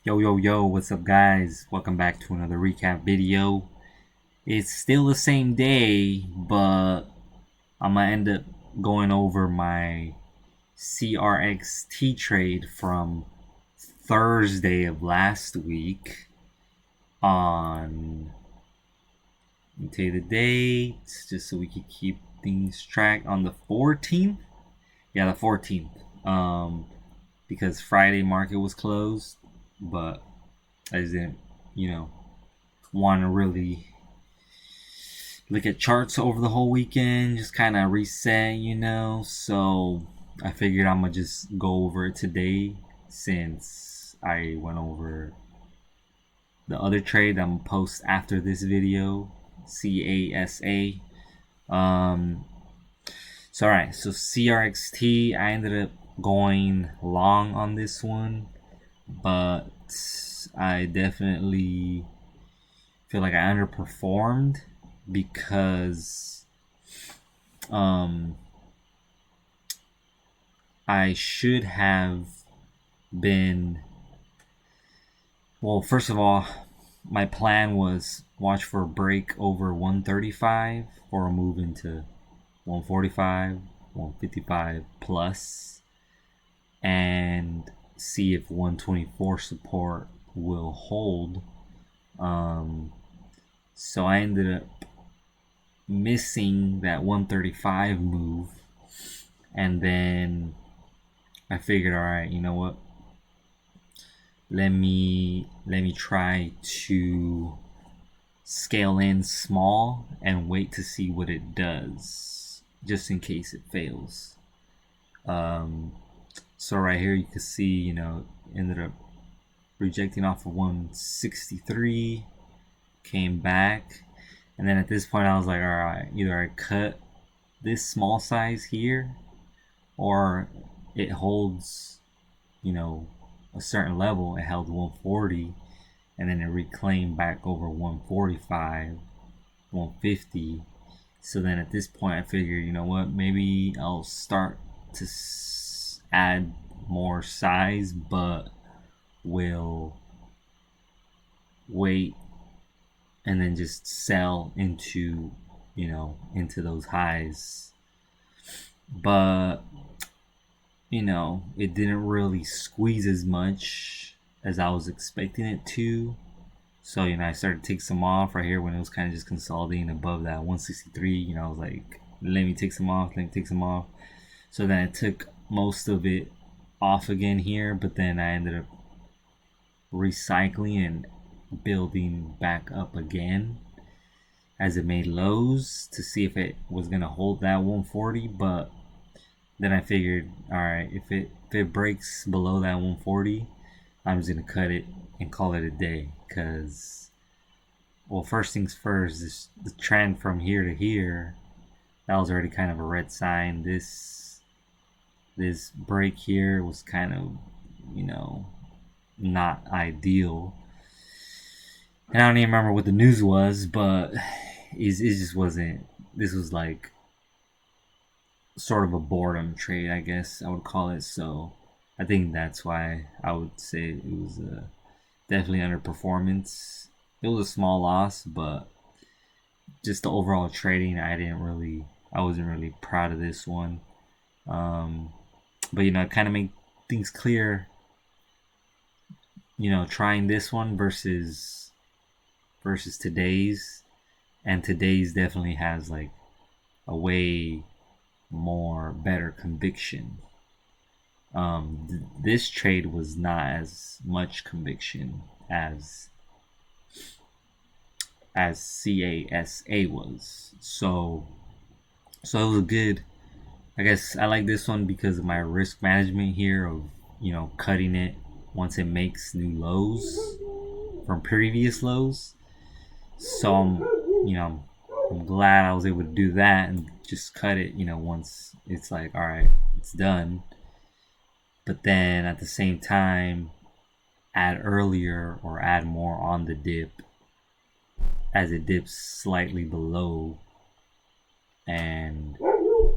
Yo, what's up, guys? Welcome back to another recap video. It's still the same day, but I'm gonna end up going over my CRXT trade from Thursday of last week on, let me tell you the date, just so we can keep things track, on the 14th. Yeah, the 14th. Because Friday market was closed, but I just didn't, want to really look at charts over the whole weekend, just kind of reset. So I figured I'm gonna just go over it today since I went over the other trade I'm gonna post after this video, CASA. Um, so alright, so CRXT, I ended up going long on this one, but I definitely feel like I underperformed because I should have been, well, first of all, my plan was watch for a break over 135 or a move into 145, 155 plus, and see if 124 support will hold. So I ended up missing that 135 move, and then I figured, all right, you know what? Let me try to scale in small and wait to see what it does, just in case it fails. So right here you can see, ended up rejecting off of 163, came back, and then at this point I was like, all right, either I cut this small size here, or it holds, a certain level. It held 140, and then it reclaimed back over 145, 150. So then at this point I figured, you know what, maybe I'll start to add more size, but will wait and then just sell into, into those highs. But it didn't really squeeze as much as I was expecting it to. So, I started to take some off right here when it was kind of just consolidating above that 163. I was like, let me take some off. So then I took most of it off again here, but then I ended up recycling and building back up again as it made lows to see if it was going to hold that 140. But then I figured, all right, if it breaks below that 140, I'm just gonna cut it and call it a day. Cause, well, first things first, the trend from here to here, that was already kind of a red sign. This break here was kind of, not ideal. And I don't even remember what the news was, but it just wasn't. This was like sort of a boredom trade, I guess I would call it. So I think that's why I would say it was definitely underperformance. It was a small loss, but just the overall trading, I wasn't really proud of this one. But it kind of made things clear. Trying this one versus today's, and today's definitely has like a way more better conviction. This trade was not as much conviction as CASA was. So it was good. I guess I like this one because of my risk management here of cutting it once it makes new lows from previous lows. So I'm glad I was able to do that and just cut it, once it's like, all right, it's done. But then at the same time, add earlier or add more on the dip as it dips slightly below, and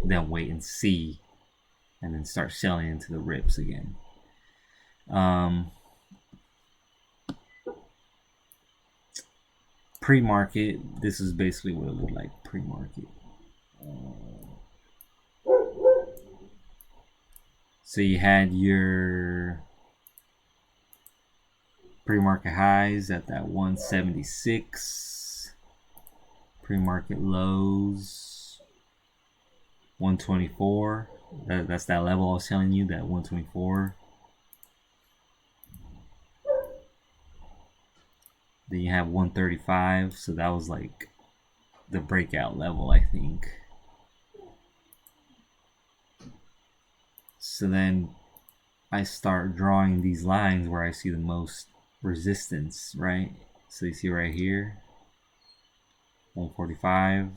then wait and see, and then start selling into the rips again. pre-market, this is basically what it looked like pre-market. So you had your pre-market highs at that 176, pre-market lows 124. That's that level I was telling you, that 124. Then you have 135, so that was like the breakout level, I think. So then I start drawing these lines where I see the most resistance, right? So you see right here, 145.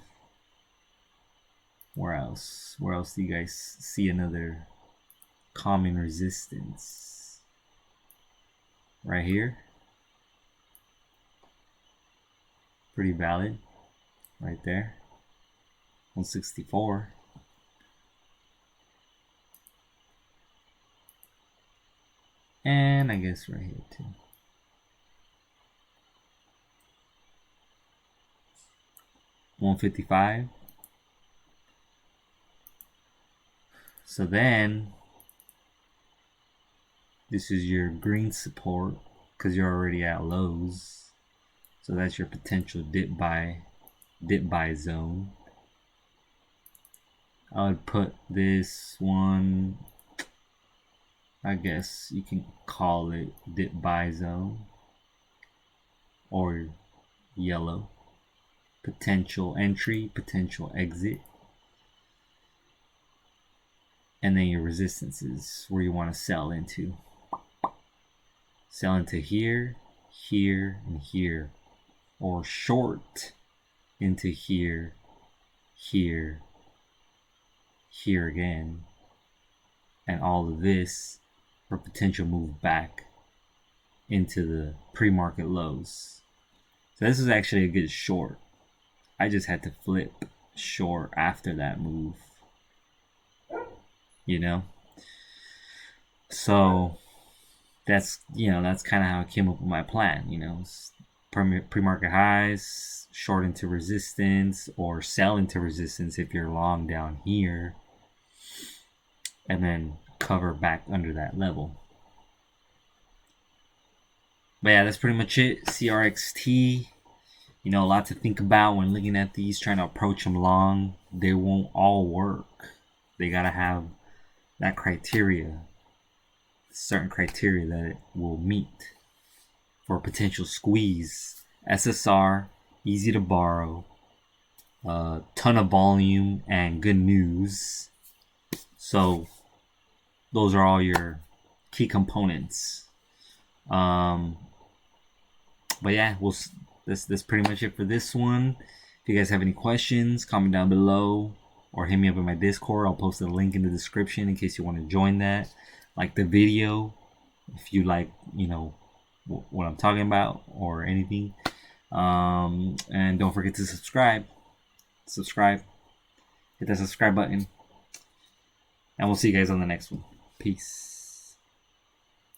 Where else? Where else do you guys see another common resistance? Right here. Pretty valid. Right there. 164. And I guess right here too. 155. So then this is your green support because you're already at lows. So that's your potential dip buy zone. I would put this one, I guess you can call it dip buy zone or yellow. Potential entry, potential exit. And then your resistances where you want to sell into. Sell into here, here, and here. Or short into here, here, here again. And all of this for potential move back into the pre-market lows. So this is actually a good short. I just had to flip short after that move. You know? So that's kind of how I came up with my plan. Pre-market highs, short into resistance, or sell into resistance if you're long down here, and then cover back under that level. But yeah, that's pretty much it. CRXT, a lot to think about when looking at these, trying to approach them long. They won't all work. They gotta have that criteria, certain criteria that it will meet for a potential squeeze. SSR, easy to borrow, ton of volume, and good news. So those are all your key components. But yeah, that's pretty much it for this one. If you guys have any questions, comment down below or hit me up in my Discord. I'll post a link in the description in case you want to join that. Like the video if you like, what I'm talking about or anything. And don't forget to subscribe. Hit that subscribe button. And we'll see you guys on the next one. Peace.